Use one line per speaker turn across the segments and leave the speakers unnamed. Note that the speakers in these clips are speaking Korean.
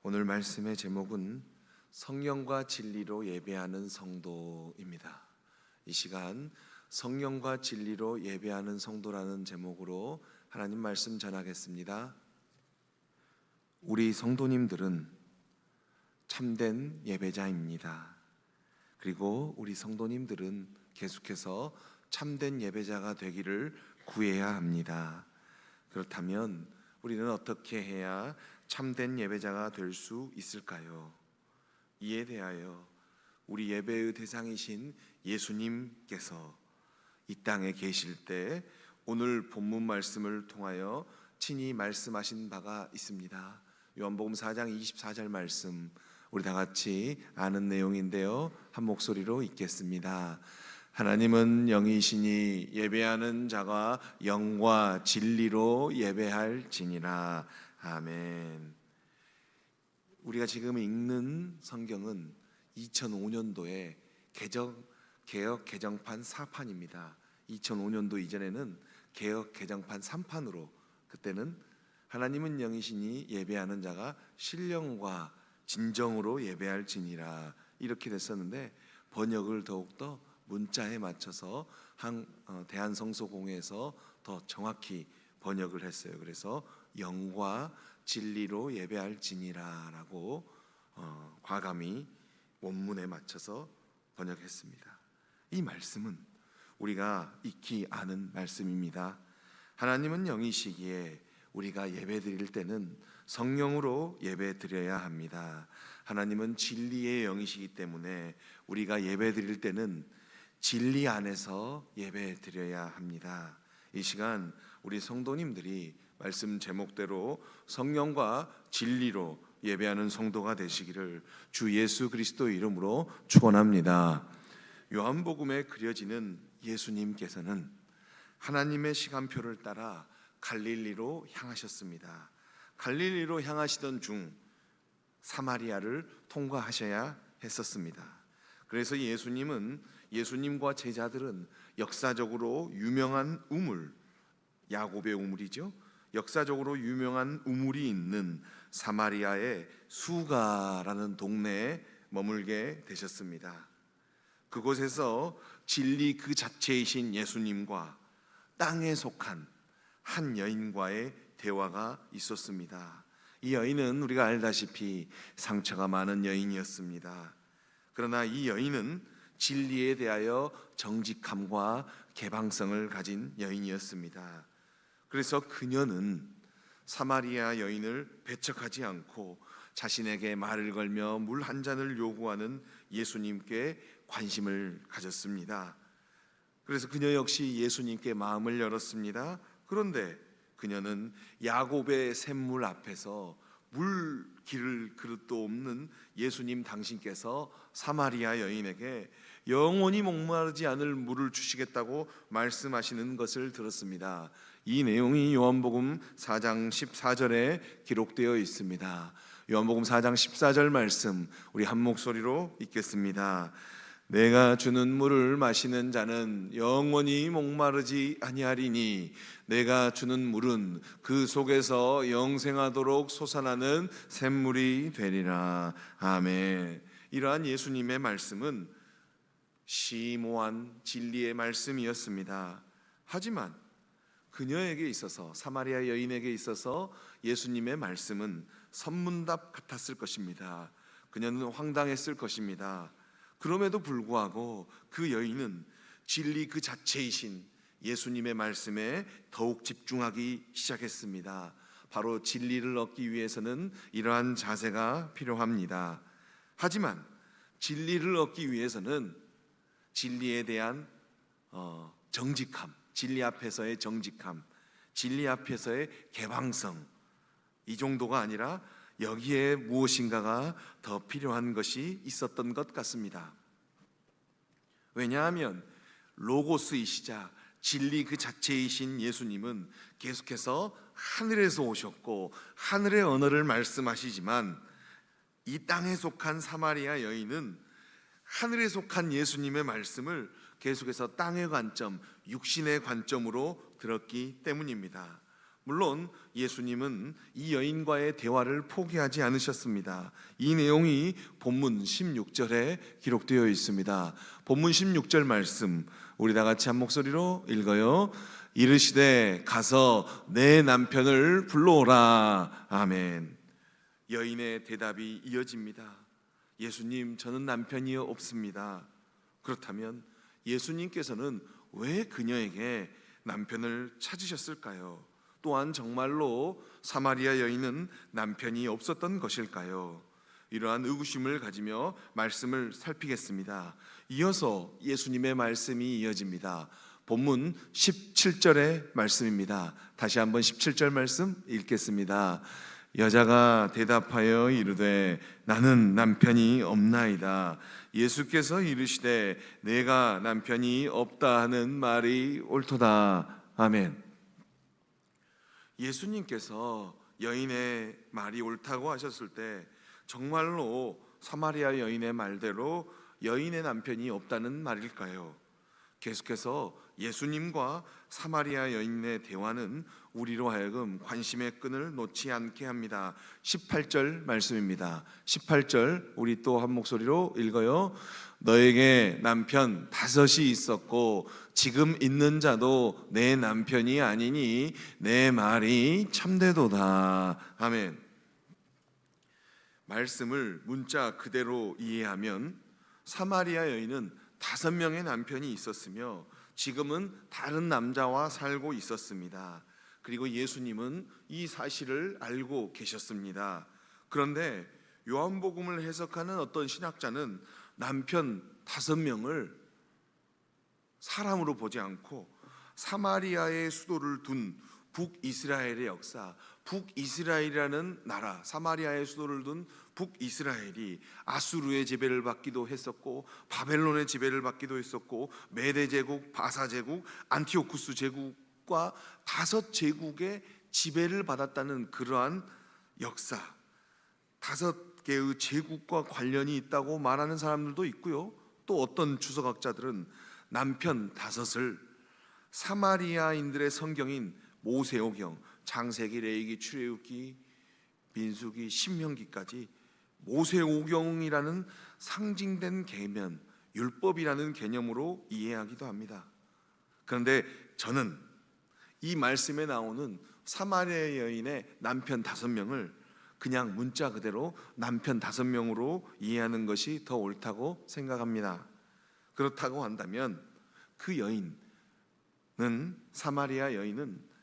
오늘 말씀의 제목은 성령과 진리로 예배하는 성도입니다. 이 시간 성령과 진리로 예배하는 성도라는 제목으로 하나님 말씀 전하겠습니다. 우리 성도님들은 참된 예배자입니다. 그리고 우리 성도님들은 계속해서 참된 예배자가 되기를 구해야 합니다. 그렇다면 우리는 어떻게 해야 참된 예배자가 될 수 있을까요? 이에 대하여 우리 예배의 대상이신 예수님께서 이 땅에 계실 때 오늘 본문 말씀을 통하여 친히 말씀하신 바가 있습니다. 요한복음 4장 24절 말씀, 우리 다 같이 아는 내용인데요, 한 목소리로 읽겠습니다. 하나님은 영이시니 예배하는 자가 영과 진리로 예배할지니라. 아멘. 우리가 지금 읽는 성경은 2005년도에 개역 개정판 4판입니다. 2005년도 이전에는 개역 개정판 3판으로, 그때는 하나님은 영이시니 예배하는 자가 신령과 진정으로 예배할지니라 이렇게 됐었는데, 번역을 더욱더 문자에 맞춰서 대한성서공회에서 더 정확히 번역을 했어요. 그래서 영과 진리로 예배할지니라 라고 과감히 원문에 맞춰서 번역했습니다. 이 말씀은 우리가 익히 아는 말씀입니다. 하나님은 영이시기에 우리가 예배 드릴 때는 성령으로 예배 드려야 합니다. 하나님은 진리의 영이시기 때문에 우리가 예배 드릴 때는 진리 안에서 예배 드려야 합니다. 이 시간 우리 성도님들이 말씀 제목대로 성령과 진리로 예배하는 성도가 되시기를 주 예수 그리스도 이름으로 축원합니다. 요한복음에 그려지는 예수님께서는 하나님의 시간표를 따라 갈릴리로 향하셨습니다. 갈릴리로 향하시던 중 사마리아를 통과하셔야 했었습니다. 그래서 예수님과 제자들은 역사적으로 유명한 우물, 야곱의 우물이죠. 역사적으로 유명한 우물이 있는 사마리아의 수가라는 동네에 머물게 되셨습니다. 그곳에서 진리 그 자체이신 예수님과 땅에 속한 한 여인과의 대화가 있었습니다. 이 여인은 우리가 알다시피 상처가 많은 여인이었습니다. 그러나 이 여인은 진리에 대하여 정직함과 개방성을 가진 여인이었습니다. 그래서 그녀는 사마리아 여인을 배척하지 않고 자신에게 말을 걸며 물 한 잔을 요구하는 예수님께 관심을 가졌습니다. 그래서 그녀 역시 예수님께 마음을 열었습니다. 그런데 그녀는 야곱의 샘물 앞에서 물 기를 그릇도 없는 예수님 당신께서 사마리아 여인에게 영원히 목마르지 않을 물을 주시겠다고 말씀하시는 것을 들었습니다. 이 내용이 요한복음 4장 14절에 기록되어 있습니다. 요한복음 4장 14절 말씀 우리 한 목소리로 읽겠습니다. 내가 주는 물을 마시는 자는 영원히 목마르지 아니하리니 내가 주는 물은 그 속에서 영생하도록 솟아나는 샘물이 되리라. 아멘. 이러한 예수님의 말씀은 심오한 진리의 말씀이었습니다. 하지만 그녀에게 있어서, 사마리아 여인에게 있어서 예수님의 말씀은 선문답 같았을 것입니다. 그녀는 황당했을 것입니다. 그럼에도 불구하고 그 여인은 진리 그 자체이신 예수님의 말씀에 더욱 집중하기 시작했습니다. 바로 진리를 얻기 위해서는 이러한 자세가 필요합니다. 하지만 진리를 얻기 위해서는 진리에 대한 정직함, 진리 앞에서의 정직함, 진리 앞에서의 개방성, 이 정도가 아니라 여기에 무엇인가가 더 필요한 것이 있었던 것 같습니다. 왜냐하면 로고스이시자 진리 그 자체이신 예수님은 계속해서 하늘에서 오셨고 하늘의 언어를 말씀하시지만, 이 땅에 속한 사마리아 여인은 하늘에 속한 예수님의 말씀을 계속해서 땅의 관점, 육신의 관점으로 들었기 때문입니다. 물론 예수님은 이 여인과의 대화를 포기하지 않으셨습니다. 이 내용이 본문 16절에 기록되어 있습니다. 본문 16절 말씀 우리 다 같이 한 목소리로 읽어요. 이르시되 가서 내 남편을 불러오라. 아멘. 여인의 대답이 이어집니다. 예수님, 저는 남편이 없습니다. 그렇다면 예수님께서는 왜 그녀에게 남편을 찾으셨을까요? 또한 정말로 사마리아 여인은 남편이 없었던 것일까요? 이러한 의구심을 가지며 말씀을 살피겠습니다. 이어서 예수님의 말씀이 이어집니다. 본문 17절의 말씀입니다. 다시 한번 17절 말씀 읽겠습니다. 여자가 대답하여 이르되 나는 남편이 없나이다. 예수께서 이르시되 내가 남편이 없다 하는 말이 옳도다. 아멘. 예수님께서 여인의 말이 옳다고 하셨을 때 정말로 사마리아 여인의 말대로 여인의 남편이 없다는 말일까요? 계속해서 예수님과 사마리아 여인의 대화는 우리로 하여금 관심의 끈을 놓지 않게 합니다. 18절 말씀입니다. 18절 우리 또 한 목소리로 읽어요. 너에게 남편 5이 있었고 지금 있는 자도 내 남편이 아니니 내 말이 참되도다. 아멘. 말씀을 문자 그대로 이해하면 사마리아 여인은 5명의 남편이 있었으며 지금은 다른 남자와 살고 있었습니다. 그리고 예수님은 이 사실을 알고 계셨습니다. 그런데 요한복음을 해석하는 어떤 신학자는 남편 5명을 사람으로 보지 않고 사마리아의 수도를 둔 북이스라엘의 역사, 북이스라엘이라는 나라, 사마리아의 수도를 둔 북이스라엘이 아수르의 지배를 받기도 했었고 바벨론의 지배를 받기도 했었고 메대 제국, 바사 제국, 안티오쿠스 제국과 5제국의 지배를 받았다는 그러한 역사, 5개의 제국과 관련이 있다고 말하는 사람들도 있고요. 또 어떤 주석학자들은 남편 5을 사마리아인들의 성경인 모세오경, 창세기, 레위기, 출애굽기, 민수기, 신명기까지 모세오경이라는 상징된 계명, 율법이라는 개념으로 이해하기도 합니다. 그런데 저는 이 말씀에 나오는 사마리아 여인의 남편 5명을 그냥 문자 그대로 남편 5명으로 이해하는 것이 더 옳다고 생각합니다. 그렇다고 한다면 그 여인은, 사마리아 여인은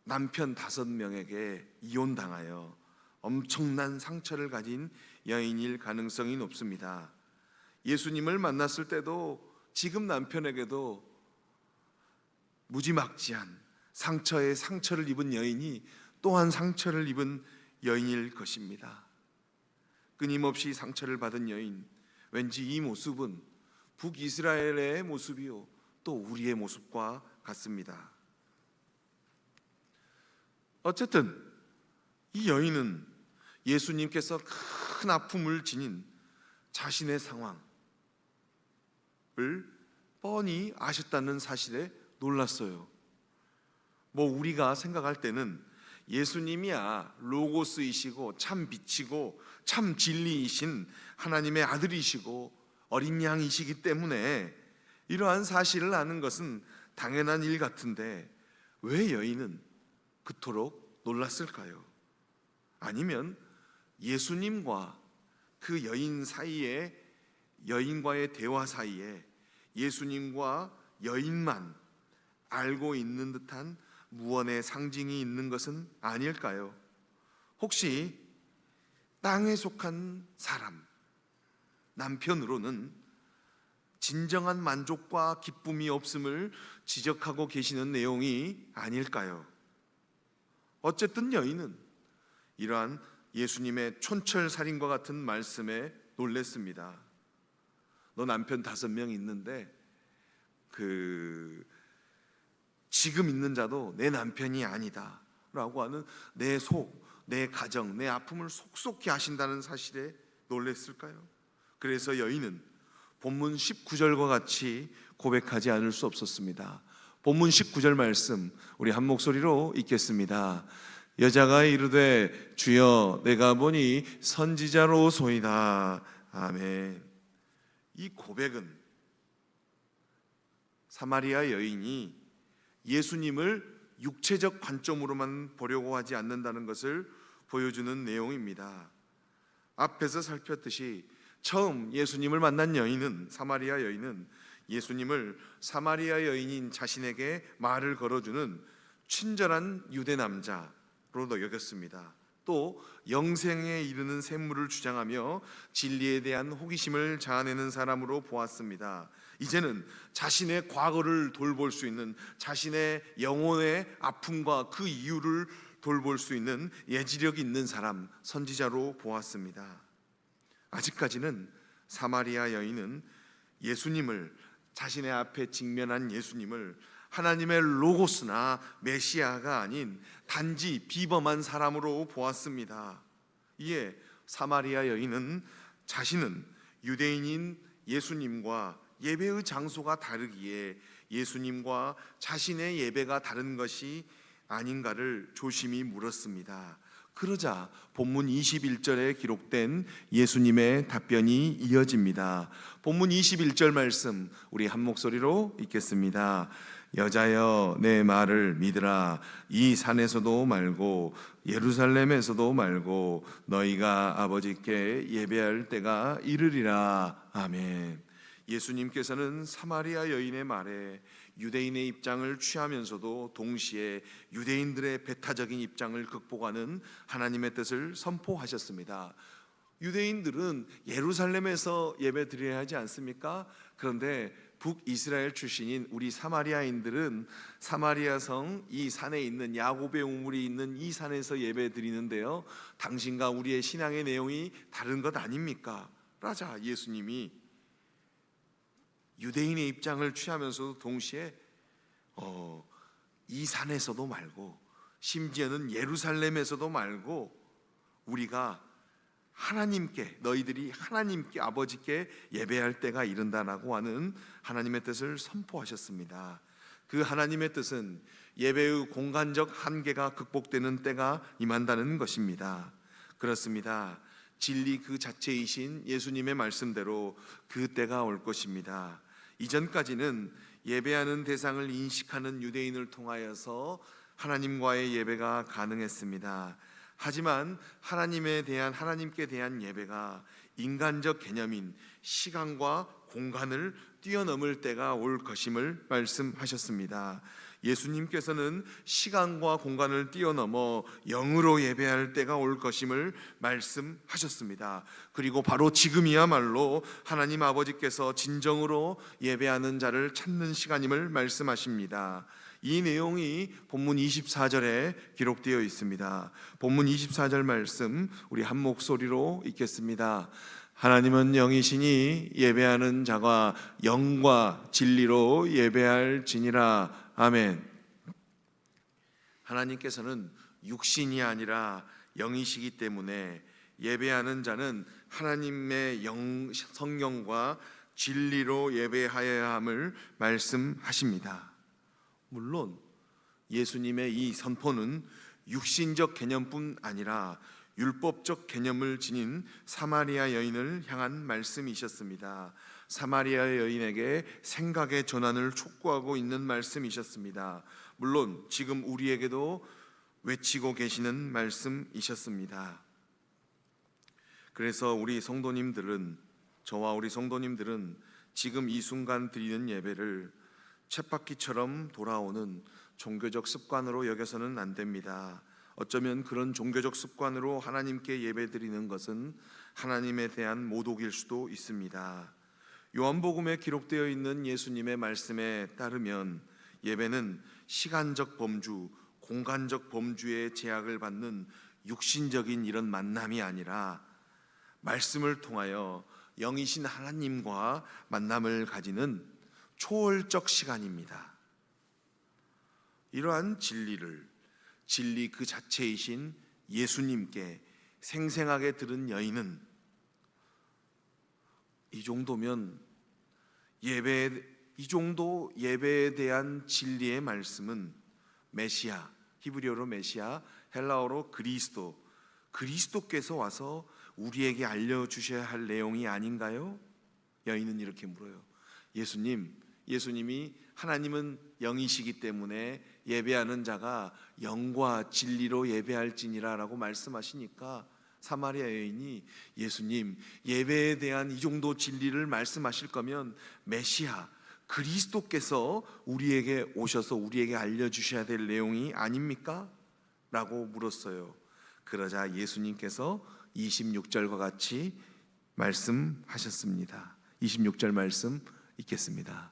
남편 5명에게 이혼당하여 엄청난 상처를 가진 여인일 가능성이 높습니다. 예수님을 만났을 때도 지금 남편에게도 무지막지한 상처에 상처를 입은 여인이 또한 상처를 입은 여인일 것입니다. 끊임없이 상처를 받은 여인, 왠지 이 모습은 북이스라엘의 모습이요 또 우리의 모습과 같습니다. 어쨌든 이 여인은 예수님께서 큰 아픔을 지닌 자신의 상황을 뻔히 아셨다는 사실에 놀랐어요. 우리가 생각할 때는 예수님이야 로고스이시고 참 빛이고 참 진리이신 하나님의 아들이시고 어린 양이시기 때문에 이러한 사실을 아는 것은 당연한 일 같은데 왜 여인은 그토록 놀랐을까요? 아니면 예수님과 그 여인 사이에, 여인과의 대화 사이에 예수님과 여인만 알고 있는 듯한 무언의 상징이 있는 것은 아닐까요? 혹시 땅에 속한 사람, 남편으로는 진정한 만족과 기쁨이 없음을 지적하고 계시는 내용이 아닐까요? 어쨌든 여인은 이러한 예수님의 촌철살인과 같은 말씀에 놀랬습니다. 너 남편 5명 있는데 지금 있는 자도 내 남편이 아니다 라고 하는 내 속, 내 가정, 내 아픔을 속속히 아신다는 사실에 놀랬을까요? 그래서 여인은 본문 19절과 같이 고백하지 않을 수 없었습니다. 본문 19절 말씀 우리 한 목소리로 읽겠습니다. 여자가 이르되 주여 내가 보니 선지자로소이다. 아멘. 이 고백은 사마리아 여인이 예수님을 육체적 관점으로만 보려고 하지 않는다는 것을 보여주는 내용입니다. 앞에서 살폈듯이 처음 예수님을 만난 여인은, 사마리아 여인은 예수님을 사마리아 여인인 자신에게 말을 걸어주는 친절한 유대 남자로 여겼습니다. 또 영생에 이르는 샘물을 주장하며 진리에 대한 호기심을 자아내는 사람으로 보았습니다. 이제는 자신의 과거를 돌볼 수 있는, 자신의 영혼의 아픔과 그 이유를 돌볼 수 있는 예지력 있는 사람, 선지자로 보았습니다. 아직까지는 사마리아 여인은 예수님을, 자신의 앞에 직면한 예수님을 하나님의 로고스나 메시아가 아닌 단지 비범한 사람으로 보았습니다. 이에 사마리아 여인은 자신은 유대인인 예수님과 예배의 장소가 다르기에 예수님과 자신의 예배가 다른 것이 아닌가를 조심히 물었습니다. 그러자 본문 21절에 기록된 예수님의 답변이 이어집니다. 본문 21절 말씀 우리 한 목소리로 읽겠습니다. 여자여 내 말을 믿으라. 이 산에서도 말고 예루살렘에서도 말고 너희가 아버지께 예배할 때가 이르리라. 아멘. 예수님께서는 사마리아 여인의 말에 유대인의 입장을 취하면서도 동시에 유대인들의 배타적인 입장을 극복하는 하나님의 뜻을 선포하셨습니다. 유대인들은 예루살렘에서 예배 드려야 하지 않습니까? 그런데 북이스라엘 출신인 우리 사마리아인들은 사마리아 성 이 산에 있는 야곱의 우물이 있는 이 산에서 예배 드리는데요, 당신과 우리의 신앙의 내용이 다른 것 아닙니까? 라자 예수님이 유대인의 입장을 취하면서도 동시에 이 산에서도 말고 심지어는 예루살렘에서도 말고 우리가 하나님께, 너희들이 하나님께, 아버지께 예배할 때가 이른다라고 하는 하나님의 뜻을 선포하셨습니다. 그 하나님의 뜻은 예배의 공간적 한계가 극복되는 때가 임한다는 것입니다. 그렇습니다. 진리 그 자체이신 예수님의 말씀대로 그 때가 올 것입니다. 이전까지는 예배하는 대상을 인식하는 유대인을 통하여서 하나님과의 예배가 가능했습니다. 하지만 하나님께 대한 예배가 인간적 개념인 시간과 공간을 뛰어넘을 때가 올 것임을 말씀하셨습니다. 예수님께서는 시간과 공간을 뛰어넘어 영으로 예배할 때가 올 것임을 말씀하셨습니다. 그리고 바로 지금이야말로 하나님 아버지께서 진정으로 예배하는 자를 찾는 시간임을 말씀하십니다. 이 내용이 본문 24절에 기록되어 있습니다. 본문 24절 말씀 우리 한 목소리로 읽겠습니다. 하나님은 영이시니 예배하는 자가 영과 진리로 예배할지니라. 아멘. 하나님께서는 육신이 아니라 영이시기 때문에 예배하는 자는 하나님의 성령과 진리로 예배하여야 함을 말씀하십니다. 물론 예수님의 이 선포는 육신적 개념뿐 아니라 율법적 개념을 지닌 사마리아 여인을 향한 말씀이셨습니다. 사마리아 여인에게 생각의 전환을 촉구하고 있는 말씀이셨습니다. 물론 지금 우리에게도 외치고 계시는 말씀이셨습니다. 그래서 저와 우리 성도님들은 지금 이 순간 드리는 예배를 쳇바퀴처럼 돌아오는 종교적 습관으로 여겨서는 안 됩니다. 어쩌면 그런 종교적 습관으로 하나님께 예배드리는 것은 하나님에 대한 모독일 수도 있습니다. 요한복음에 기록되어 있는 예수님의 말씀에 따르면 예배는 시간적 범주, 공간적 범주의 제약을 받는 육신적인 이런 만남이 아니라 말씀을 통하여 영이신 하나님과 만남을 가지는 초월적 시간입니다. 이러한 진리 그 자체이신 예수님께 생생하게 들은 여인은 이 정도면 이 정도 예배에 대한 진리의 말씀은 메시아, 히브리어로 메시아, 헬라어로 그리스도께서 와서 우리에게 알려주셔야 할 내용이 아닌가요? 여인은 이렇게 물어요. 예수님이 하나님은 영이시기 때문에 예배하는 자가 영과 진리로 예배할지니라 라고 말씀하시니까 사마리아 여인이 예수님, 예배에 대한 이 정도 진리를 말씀하실 거면 메시아, 그리스도께서 우리에게 오셔서 우리에게 알려주셔야 될 내용이 아닙니까? 라고 물었어요. 그러자 예수님께서 26절과 같이 말씀하셨습니다. 26절 말씀 읽겠습니다.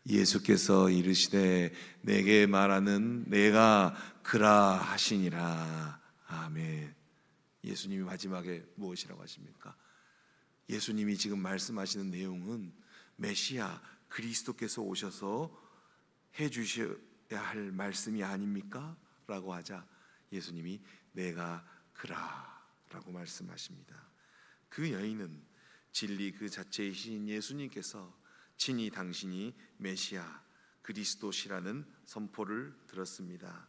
예수께서 이르시되 내게 말하는 내가 그라 하시니라. 아멘. 예수님이 마지막에 무엇이라고 하십니까? 예수님이 지금 말씀하시는 내용은 메시아 그리스도께서 오셔서 해주셔야 할 말씀이 아닙니까? 라고 하자 예수님이 내가 그라 라고 말씀하십니다. 그 여인은 진리 그 자체이신 예수님께서 친히 당신이 메시아 그리스도시라는 선포를 들었습니다.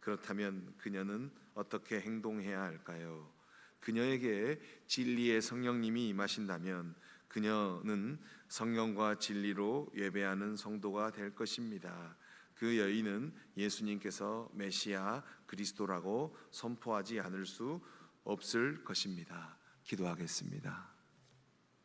그렇다면 그녀는 어떻게 행동해야 할까요? 그녀에게 진리의 성령님이 임하신다면 그녀는 성령과 진리로 예배하는 성도가 될 것입니다. 그 여인은 예수님께서 메시아 그리스도라고 선포하지 않을 수 없을 것입니다. 기도하겠습니다.